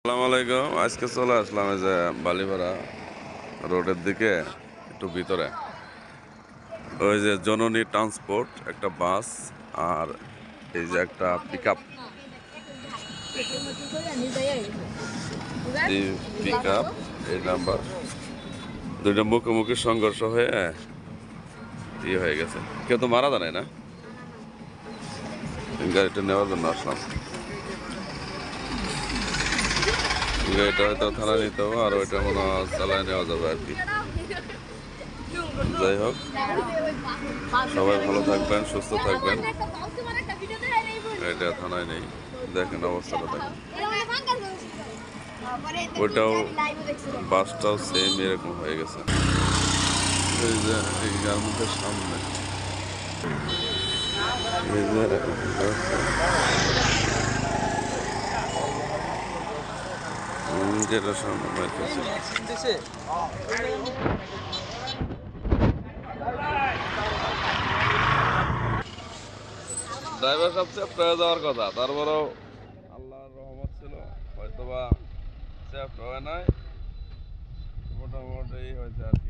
আসসালামু আলাইকুম। আজকে চলে আসলাম এই যে বালিপাড়া রোডের দিকে একটু ভিতরে। ওই যে জননী ট্রান্সপোর্ট একটা বাস আর এই যে একটা পিক আপ। এই পিক আপ এই নাম্বার দুইটা মুখোমুখি সংঘর্ষ হয়ে হয়ে গেছে। কেউ তো মারা যায় না। গাড়িটা নেওয়ার জন্য আসলাম। গাড়িটা হয়তো থানা নিতে হবে আর ওইটা মনে হয় চালায় নেওয়া যাবে আর কি। যাই হোক, সবাই ভালো থাকবেন, সুস্থ থাকবেন। এটা থানায় নেই, দেখেন অবস্থাটা দেখেন। ওইটাও বাসটাও সেম এরকম হয়ে গেছে। এই যে এই গার্মেন্টের সামনে এই যে যেটা সামনে ড্রাইভার সবচেয়ে প্রয়োজন যাওয়ার কথা, তারপরেও আল্লাহর রহমত ছিল, হয়তোবা সেফট হয় নাই, মোটামুটি হয়েছে আর কি।